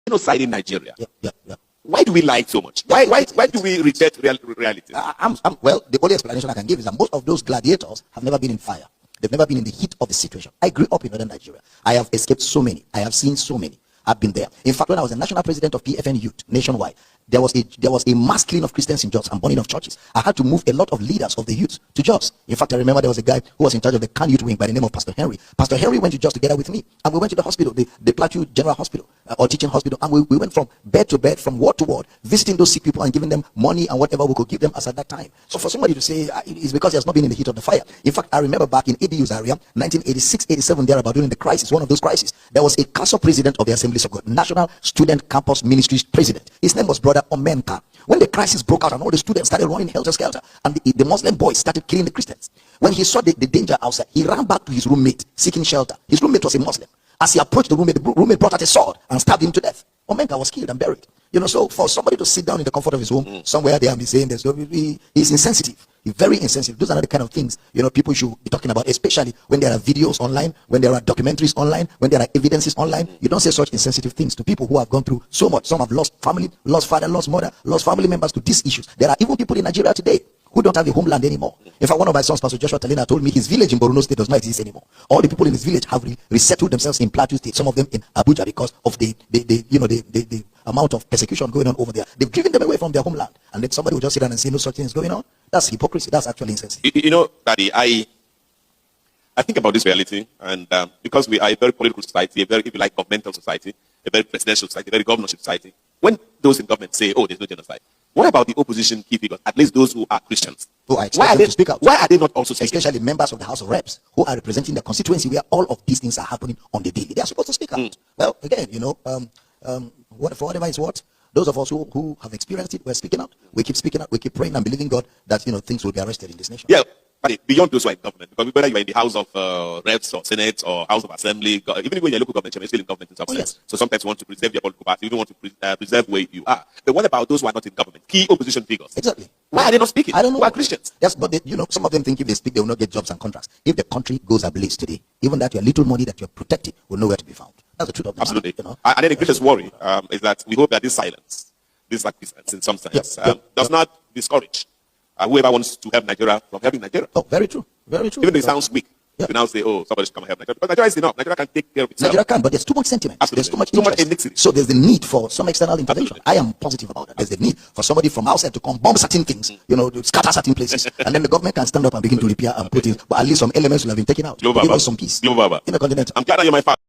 genocide in Nigeria. Yeah. Why do we lie so much? Why do we reject reality? Well, the only explanation I can give is that most of those gladiators have never been in fire. They've never been in the heat of the situation. I grew up in northern Nigeria. I have escaped so many. I have seen so many. I've been there. In fact, when I was the national president of PFN Youth nationwide, there was a mass killing of Christians in Jos and burning of churches. I had to move a lot of leaders of the youth to Jos. In fact, I remember there was a guy who was in charge of the Can Youth Wing by the name of Pastor Henry. Pastor Henry went to Jos together with me, and we went to the hospital, the Plateau General Hospital or Teaching Hospital, and we went from bed to bed, from ward to ward, visiting those sick people and giving them money and whatever we could give them as at that time. So for somebody to say it's because he has not been in the heat of the fire. In fact, I remember back in ABU's area, 1986, 87, thereabout, during the crisis, one of those crises, there was a council president of the Assemblies of God, National Student Campus Ministries president. His name was Brother Omenka. When the crisis broke out and all the students started running helter-skelter and the Muslim boys started killing the Christians, when he saw the danger outside, he ran back to his roommate seeking shelter. His roommate was a Muslim. As he approached the roommate brought out a sword and stabbed him to death. Omenka was killed and buried. So for somebody to sit down in the comfort of his home somewhere there and be saying this, he's insensitive. He's very insensitive. Those are not the kind of things people should be talking about, especially when there are videos online, when there are documentaries online, when there are evidences online. You don't say such insensitive things to people who have gone through so much. Some have lost family, lost father, lost mother, lost family members to these issues. There are even people in Nigeria today who don't have a homeland anymore. In fact, one of my sons, Pastor Joshua Talina, told me his village in Borno State does not exist anymore. All the people in his village have resettled themselves in Plateau State, some of them in Abuja, because of the amount of persecution going on over there. They've driven them away from their homeland. And then somebody will just sit down and say no such thing is going on. That's hypocrisy. That's actually insensitive. Daddy, I think about this reality, and because we are a very political society, a very, if you like, governmental society, a very presidential society, a very governorship society, when those in government say, oh, there's no genocide, what about the opposition key figures, at least those who are Christians? Why are they to speak out? Why are they not also speaking? Especially members of the House of Reps who are representing the constituency where all of these things are happening on the daily. They are supposed to speak out. Well, again, for whatever it's worth, those of us who have experienced it, we're speaking out. We keep speaking out. We keep praying and believing God that things will be arrested in this nation. Yeah, but beyond those who are in government, because whether you are in the House of Reps or Senate or House of Assembly, even when you're local government, you're still in government in some sense. Yes. So sometimes you want to preserve your political party, you don't want to preserve where you are. But what about those who are not in government? Key opposition figures. Exactly. Why are they not speaking? I don't know. Who are Christians? Yes, but some of them think if they speak, they will not get jobs and contracts. If the country goes ablaze today, even that your little money that you're protecting will nowhere to be found. That's the truth of the Absolutely. matter, And then the greatest worry is that we hope that this silence, this acquiescence in some sense, does not discourage whoever wants to help Nigeria from helping Nigeria. Oh, very true. Very true. Even though it sounds weak. Yeah. You now say, oh, somebody should come and help Nigeria. But Nigeria is enough. Nigeria can take care of itself. Nigeria can, but there's too much sentiment. Absolutely. There's too much interest. So there's the need for some external intervention. Absolutely. I am positive about that. There's the need for somebody from outside to come bomb certain things, to scatter certain places, and then the government can stand up and begin to repair and put in. But at least some elements will have been taken out. Give us some peace. Global. In the continent. I'm glad that you're my father.